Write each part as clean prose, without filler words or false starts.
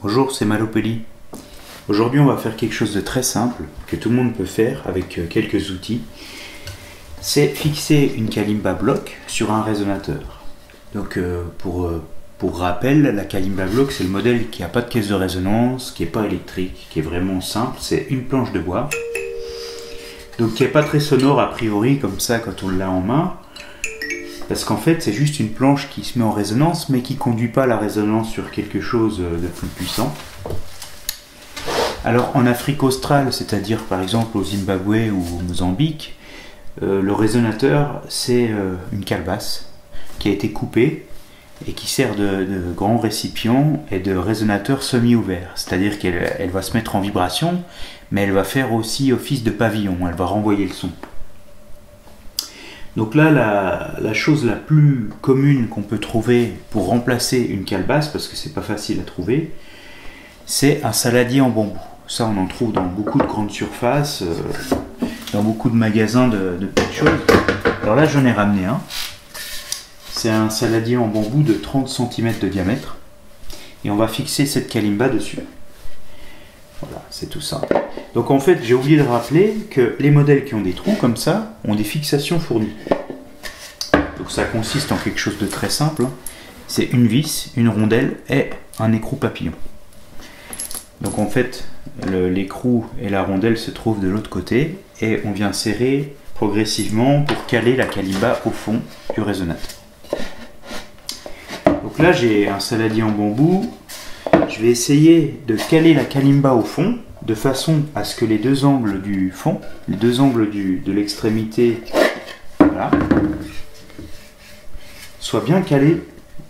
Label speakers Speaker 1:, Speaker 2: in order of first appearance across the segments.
Speaker 1: Bonjour, c'est Malopelli. Aujourd'hui, on va faire quelque chose de très simple que tout le monde peut faire avec quelques outils. C'est fixer une kalimba block sur un résonateur. Donc, pour rappel, la kalimba block, c'est le modèle qui n'a pas de caisse de résonance, qui n'est pas électrique, qui est vraiment simple. C'est une planche de bois. Donc, qui n'est pas très sonore a priori, comme ça, quand on l'a en main. Parce qu'en fait, c'est juste une planche qui se met en résonance, mais qui ne conduit pas la résonance sur quelque chose de plus puissant. Alors, en Afrique australe, c'est-à-dire par exemple au Zimbabwe ou au Mozambique, le résonateur, c'est une calebasse qui a été coupée et qui sert de grand récipient et de résonateur semi-ouvert. C'est-à-dire qu'elle va se mettre en vibration, mais elle va faire aussi office de pavillon, elle va renvoyer le son. Donc là, la chose la plus commune qu'on peut trouver pour remplacer une calebasse, parce que c'est pas facile à trouver, c'est un saladier en bambou. Ça, on en trouve dans beaucoup de grandes surfaces, dans beaucoup de magasins de petites choses. Alors là, j'en ai ramené un. C'est un saladier en bambou de 30 cm de diamètre. Et on va fixer cette kalimba dessus. Voilà, c'est tout simple. Donc en fait, j'ai oublié de rappeler que les modèles qui ont des trous comme ça ont des fixations fournies. Donc ça consiste en quelque chose de très simple. C'est une vis, une rondelle et un écrou papillon. Donc en fait, l'écrou et la rondelle se trouvent de l'autre côté et on vient serrer progressivement pour caler la kalimba au fond du résonateur. Donc là, j'ai un saladier en bambou. Je vais essayer de caler la kalimba au fond de façon à ce que les deux angles du fond, les deux angles de l'extrémité, voilà, soient bien calés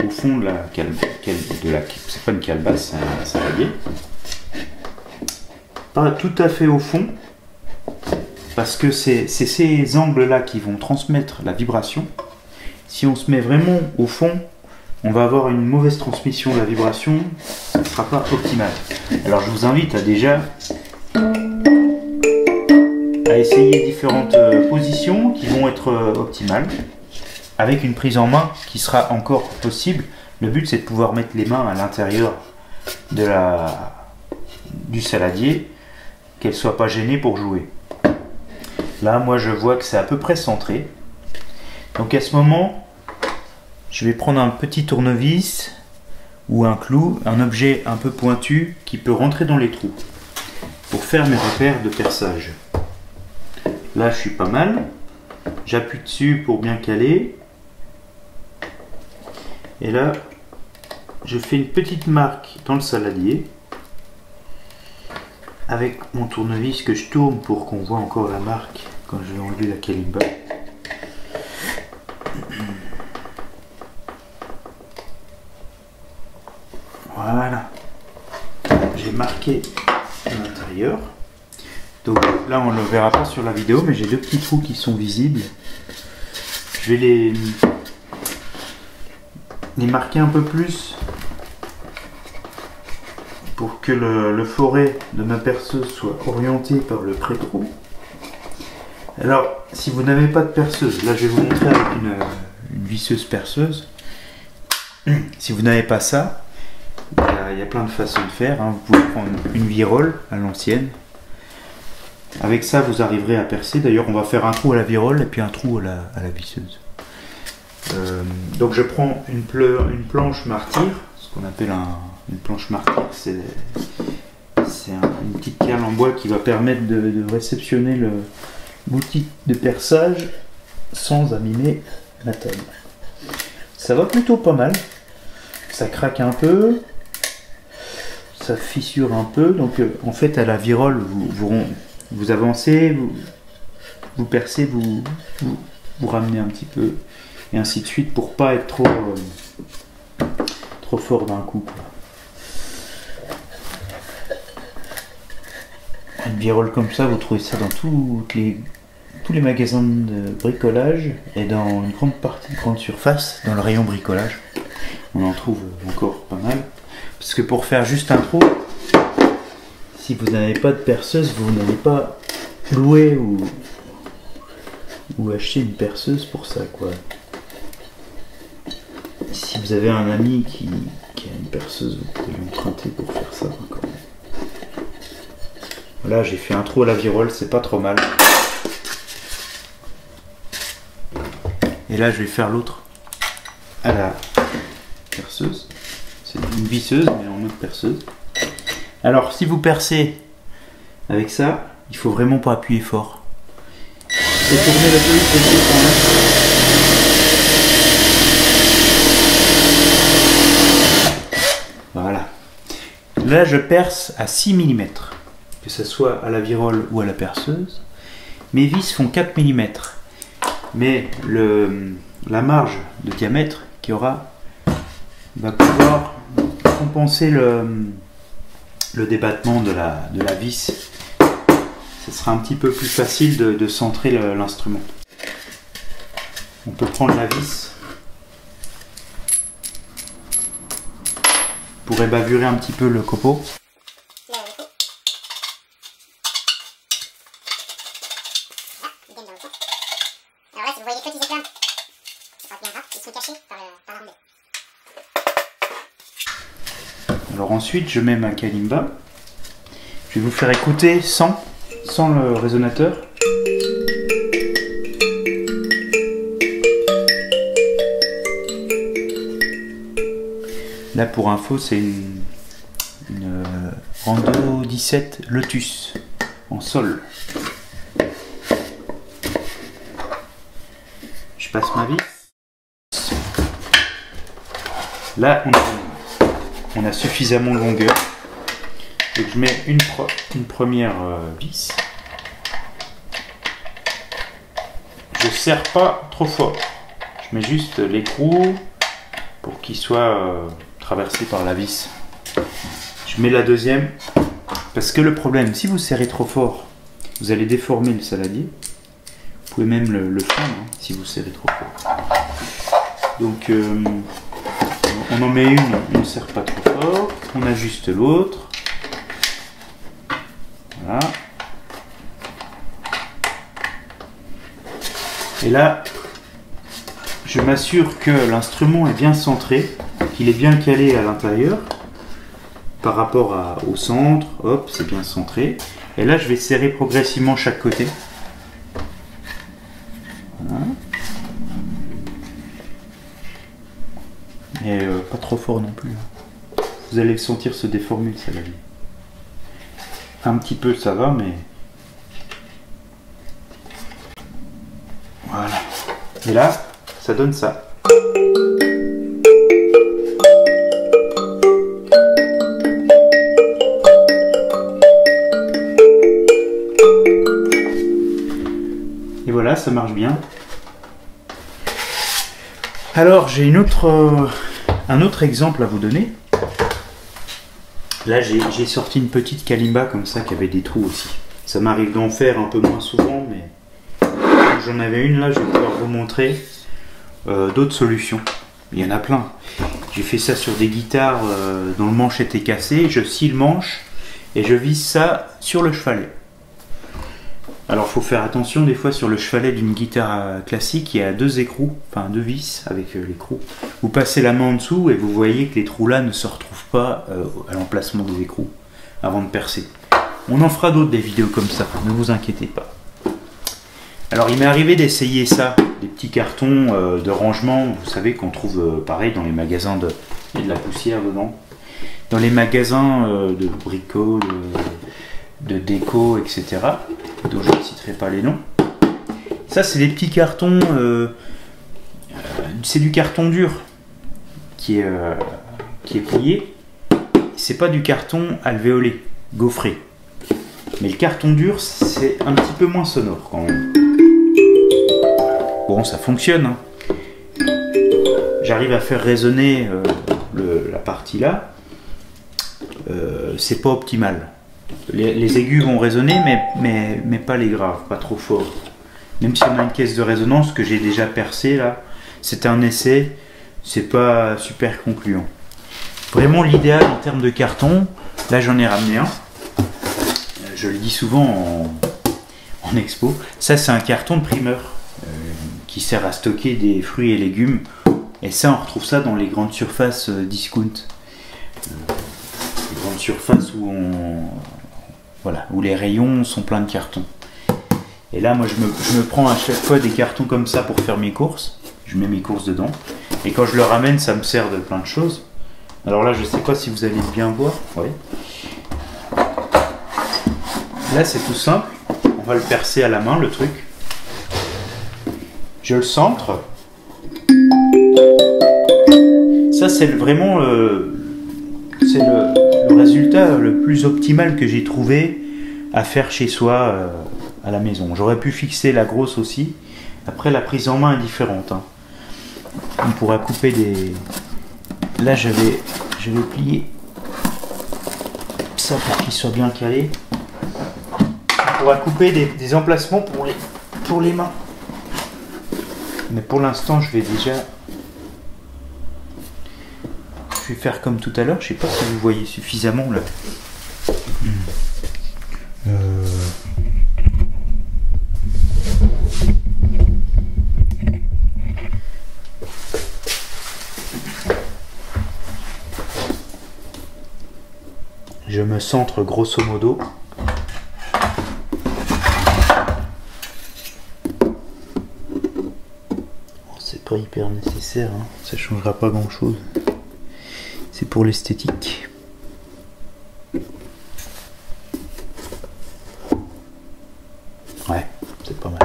Speaker 1: au fond de la c'est pas une calebasse, c'est un saladier. Pas tout à fait au fond, parce que c'est ces angles-là qui vont transmettre la vibration. Si on se met vraiment au fond, on va avoir une mauvaise transmission de la vibration, ça ne sera pas optimal. Alors je vous invite à déjà essayer différentes positions qui vont être optimales, avec une prise en main qui sera encore possible. Le but, c'est de pouvoir mettre les mains à l'intérieur du saladier, qu'elles ne soient pas gênées pour jouer. Là, moi, je vois que c'est à peu près centré. Donc à ce moment, je vais prendre un petit tournevis ou un clou, un objet un peu pointu qui peut rentrer dans les trous pour faire mes repères de perçage. Là, je suis pas mal. J'appuie dessus pour bien caler. Et là, je fais une petite marque dans le saladier avec mon tournevis que je tourne pour qu'on voit encore la marque quand je vais enlever la kalimba. Voilà, j'ai marqué l'intérieur. Donc là, on ne le verra pas sur la vidéo, mais j'ai deux petits trous qui sont visibles. Je vais les marquer un peu plus pour que le forêt de ma perceuse soit orienté par le pré-trou. Alors, si vous n'avez pas de perceuse, là je vais vous montrer avec une visseuse perceuse. Si vous n'avez pas ça, il y a plein de façons de faire, hein. Vous pouvez prendre une virole à l'ancienne. Avec ça, vous arriverez à percer. D'ailleurs, on va faire un trou à la virole et puis un trou à la visseuse. Donc je prends une planche martyr, ce qu'on appelle une planche martyr. C'est une petite cale en bois qui va permettre de réceptionner l'outil de perçage sans abîmer la table. Ça va plutôt pas mal. Ça craque un peu, ça fissure un peu. Donc en fait, à la virole, vous avancez, vous percez, vous ramenez un petit peu, et ainsi de suite, pour pas être trop fort d'un coup, quoi. Une virole comme ça, vous trouvez ça dans tous les magasins de bricolage et dans une grande partie de grande surface, dans le rayon bricolage. On en trouve encore pas mal. Parce que pour faire juste un trou, si vous n'avez pas de perceuse, vous n'allez pas louer ou acheter une perceuse pour ça, quoi. Si vous avez un ami qui a une perceuse, vous pouvez l'emprunter pour faire ça. Quand même. Voilà, j'ai fait un trou à la virole, c'est pas trop mal. Et là, je vais faire l'autre à la perceuse. C'est une visseuse, mais en mode perceuse. Alors, si vous percez avec ça, il faut vraiment pas appuyer fort. Et tourner la voilà. Là, je perce à 6 mm. Que ce soit à la virole ou à la perceuse. Mes vis font 4 mm. Mais la marge de diamètre qu'il y aura va pouvoir compenser le débattement de la vis. Ce sera un petit peu plus facile de centrer l'instrument. On peut prendre la vis pour ébavurer un petit peu le copeau.
Speaker 2: Alors là, si vous voyez les petits éclats, c'est pas bien grave, ils sont cachés par l'armée.
Speaker 1: Alors ensuite, je mets ma kalimba. Je vais vous faire écouter sans le résonateur. Là, pour info, c'est une Rando 17 Lotus en sol. Je passe ma vis. Là, on a suffisamment de longueur. Donc je mets une première vis. Je serre pas trop fort. Je mets juste l'écrou pour qu'il soit traversé par la vis. Je mets la deuxième parce que le problème, si vous serrez trop fort, vous allez déformer le saladier. Vous pouvez même le fendre hein, si vous serrez trop fort. Donc on en met une, on ne serre pas trop fort, on ajuste l'autre. Voilà. Et là, je m'assure que l'instrument est bien centré, qu'il est bien calé à l'intérieur par rapport au centre. Hop, c'est bien centré. Et là, je vais serrer progressivement chaque côté. Voilà. Et pas trop fort non plus. Vous allez le sentir se déformer, ça la vie. Un petit peu, ça va, mais... Voilà. Et là, ça donne ça. Et voilà, ça marche bien. Alors, j'ai un autre exemple à vous donner. Là, j'ai sorti une petite kalimba comme ça qui avait des trous aussi. Ça m'arrive d'en faire un peu moins souvent, mais j'en avais une là, je vais pouvoir vous montrer d'autres solutions. Il y en a plein. J'ai fait ça sur des guitares dont le manche était cassé. Je scie le manche et je visse ça sur le chevalet. Alors, il faut faire attention des fois sur le chevalet d'une guitare classique, il y a deux écrous, enfin deux vis avec l'écrou. Vous passez la main en dessous et vous voyez que les trous là ne se retrouvent pas à l'emplacement des écrous avant de percer. On en fera d'autres des vidéos comme ça, ne vous inquiétez pas. Alors, il m'est arrivé d'essayer ça, des petits cartons de rangement, vous savez qu'on trouve pareil dans les magasins il y a de la poussière dedans. Dans les magasins de bricoles, de déco, etc. dont je ne citerai pas les noms. Ça, c'est des petits cartons, c'est du carton dur qui est plié. C'est pas du carton alvéolé, gaufré. Mais le carton dur, c'est un petit peu moins sonore quand même. Bon, ça fonctionne. Hein. J'arrive à faire résonner la partie là. C'est pas optimal. Les aigus vont résonner, mais pas les graves, pas trop fort. Même si on a une caisse de résonance que j'ai déjà percée là, c'est un essai, c'est pas super concluant. Vraiment l'idéal en termes de carton, là j'en ai ramené un. Je le dis souvent en expo. Ça c'est un carton de primeur qui sert à stocker des fruits et légumes Et ça, on retrouve ça dans les grandes surfaces discount. Les grandes surfaces où les rayons sont pleins de cartons. Et là, moi, je me prends à chaque fois des cartons comme ça pour faire mes courses. Je mets mes courses dedans. Et quand je le ramène, ça me sert de plein de choses. Alors là, je sais pas si vous allez bien voir. Ouais. Là, c'est tout simple. On va le percer à la main, le truc. Je le centre. Ça, c'est vraiment le résultat le plus optimal que j'ai trouvé à faire chez soi à la maison. J'aurais pu fixer la grosse aussi. Après, la prise en main est différente. Hein. On pourra couper des... Là, je vais plier ça pour qu'il soit bien calé. On pourra couper des emplacements pour les mains. Mais pour l'instant, je vais faire comme tout à l'heure. Je sais pas si vous voyez suffisamment là. Je me centre grosso modo. C'est pas hyper nécessaire, hein. Ça changera pas grand chose. C'est pour l'esthétique. Ouais, c'est pas mal.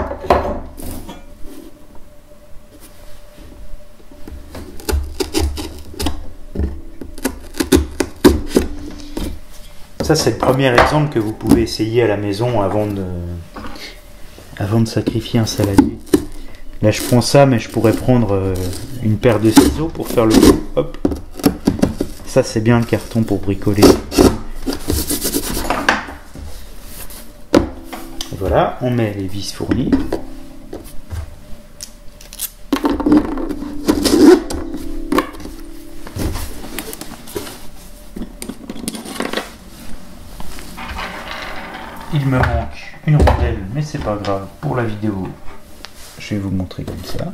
Speaker 1: Ça, c'est le premier exemple que vous pouvez essayer à la maison avant de sacrifier un saladier. Là, je prends ça, mais je pourrais prendre une paire de ciseaux pour faire le coup. Hop. Ça, c'est bien le carton pour bricoler. Et voilà, on met les vis fournies. Il me manque une rondelle, mais c'est pas grave. Pour la vidéo, je vais vous montrer comme ça.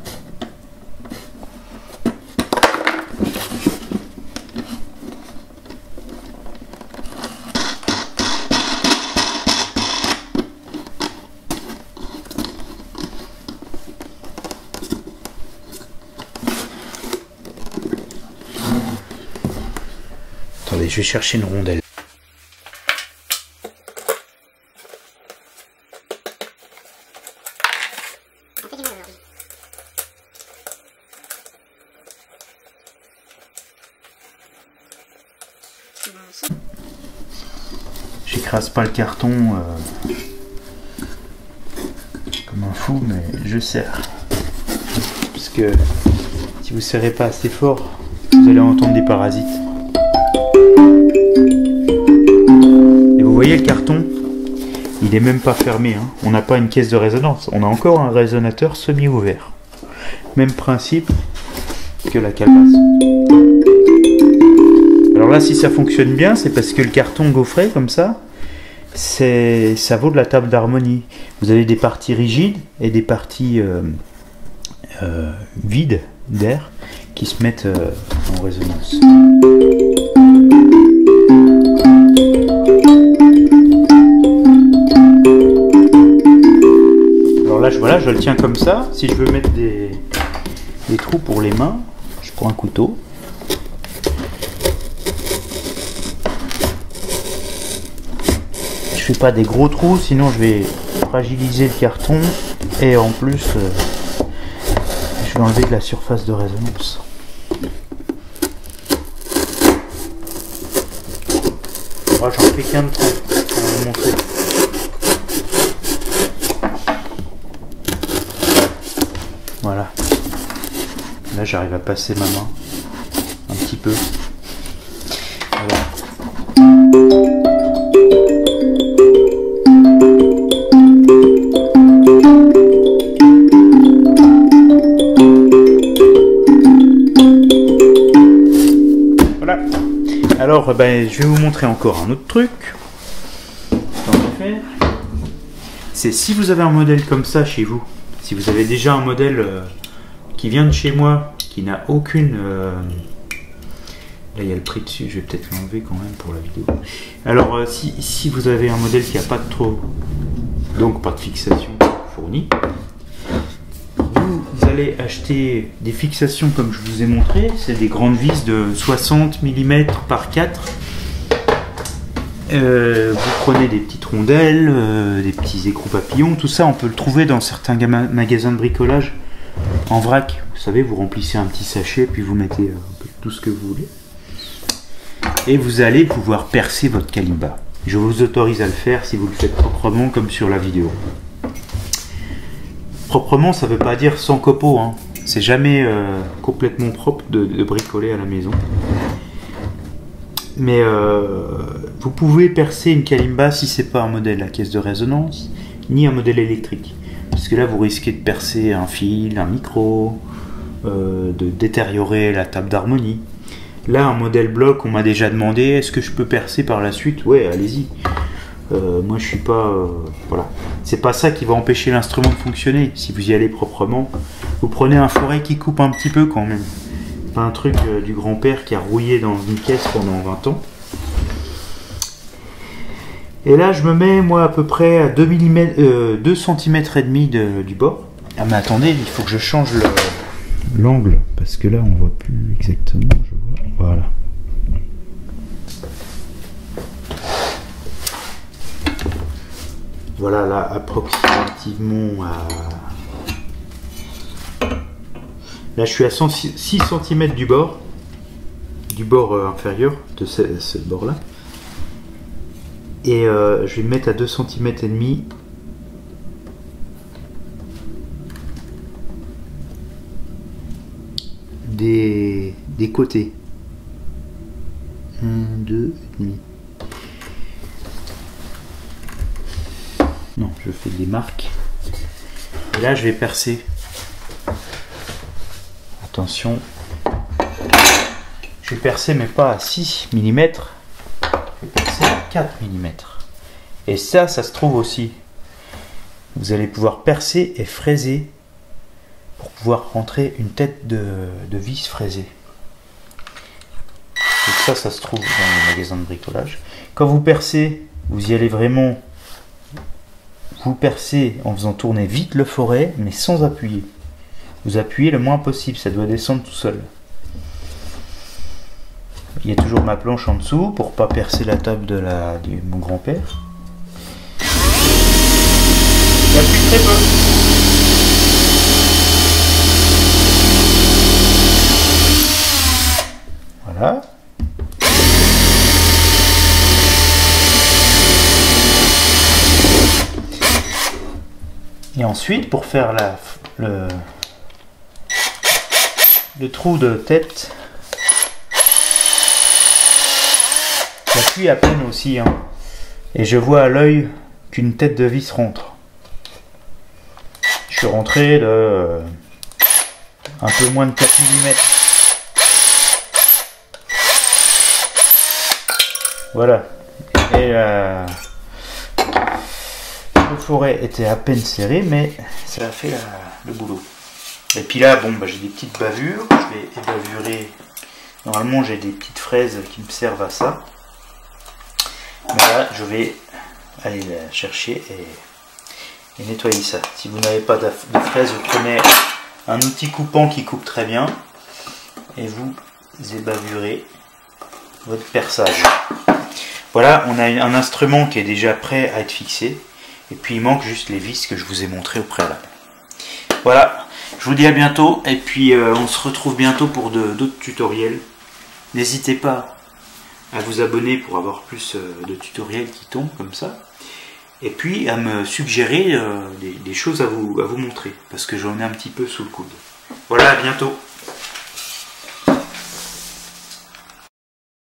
Speaker 1: Attendez, je vais chercher une rondelle. J'écrase pas le carton comme un fou, mais je serre. Parce que si vous serrez pas assez fort, vous allez entendre des parasites. Et vous voyez le carton, il est même pas fermé. Hein. On n'a pas une caisse de résonance, on a encore un résonateur semi-ouvert. Même principe que la calebasse. Alors là, si ça fonctionne bien, c'est parce que le carton gaufré comme ça, ça vaut de la table d'harmonie. Vous avez des parties rigides et des parties vides d'air qui se mettent en résonance. Alors là, voilà, je le tiens comme ça. Si je veux mettre des trous pour les mains, je prends un couteau. Je fais pas des gros trous, sinon je vais fragiliser le carton et en plus je vais enlever de la surface de résonance. Moi j'en fais qu'un de trop, je vais vous montrer. Voilà. Là j'arrive à passer ma main un petit peu. Voilà. Alors, je vais vous montrer encore un autre truc. C'est si vous avez un modèle comme ça chez vous, si vous avez déjà un modèle qui vient de chez moi, qui n'a aucune... Là il y a le prix dessus, je vais peut-être l'enlever quand même pour la vidéo. Alors si vous avez un modèle qui n'a pas de trop, donc pas de fixation fournie, vous allez acheter des fixations comme je vous ai montré, c'est des grandes vis de 60 mm par 4. Vous prenez des petites rondelles, des petits écrous papillons, tout ça on peut le trouver dans certains magasins de bricolage en vrac. Vous savez, vous remplissez un petit sachet puis vous mettez un peu tout ce que vous voulez. Et vous allez pouvoir percer votre kalimba. Je vous autorise à le faire si vous le faites proprement comme sur la vidéo. Proprement, ça ne veut pas dire sans copeaux, hein. C'est jamais complètement propre de bricoler à la maison. Mais vous pouvez percer une kalimba si c'est pas un modèle à caisse de résonance, ni un modèle électrique. Parce que là, vous risquez de percer un fil, un micro, de détériorer la table d'harmonie. Là, un modèle bloc, on m'a déjà demandé, est-ce que je peux percer par la suite? Ouais, allez-y. Moi, je suis pas... voilà. C'est pas ça qui va empêcher l'instrument de fonctionner. Si vous y allez proprement, vous prenez un forêt qui coupe un petit peu quand même. Pas un truc du grand-père qui a rouillé dans une caisse pendant 20 ans. Et là, je me mets, moi, à peu près à 2 cm et demi du bord. Ah, mais attendez, il faut que je change l'angle, parce que là, on voit plus exactement. Je vois. Voilà. Voilà, là, approximativement à... Là, je suis à 6 cm du bord inférieur de ce bord-là. Et je vais me mettre à 2 cm et demi. Des côtés. 1, 2 et demi. Non, je fais des marques. Et là, je vais percer. Attention. Je vais percer, mais pas à 6 mm. Je vais percer à 4 mm. Et ça se trouve aussi. Vous allez pouvoir percer et fraiser pour pouvoir rentrer une tête de vis fraisée. Donc ça se trouve dans les magasins de bricolage. Quand vous percez, vous y allez vraiment... Vous percez en faisant tourner vite le forêt, mais sans appuyer. Vous appuyez le moins possible, ça doit descendre tout seul. Il y a toujours ma planche en dessous pour pas percer la table de mon grand-père. J'appuie très peu. Voilà. Et ensuite, pour faire le trou de tête, j'appuie à peine aussi, hein, et je vois à l'œil qu'une tête de vis rentre. Je suis rentré de un peu moins de 4 mm. Voilà. Et le forêt était à peine serré, mais ça a fait le boulot. Et puis là, bon, j'ai des petites bavures. Je vais ébavurer. Normalement, j'ai des petites fraises qui me servent à ça. Mais là, je vais aller la chercher et nettoyer ça. Si vous n'avez pas de fraises, vous prenez un outil coupant qui coupe très bien et vous ébavurez votre perçage. Voilà, on a un instrument qui est déjà prêt à être fixé. Et puis il manque juste les vis que je vous ai montré au préalable. Voilà, je vous dis à bientôt. Et puis on se retrouve bientôt pour d'autres tutoriels. N'hésitez pas à vous abonner pour avoir plus de tutoriels qui tombent comme ça. Et puis à me suggérer des choses à vous montrer. Parce que j'en ai un petit peu sous le coude. Voilà, à bientôt.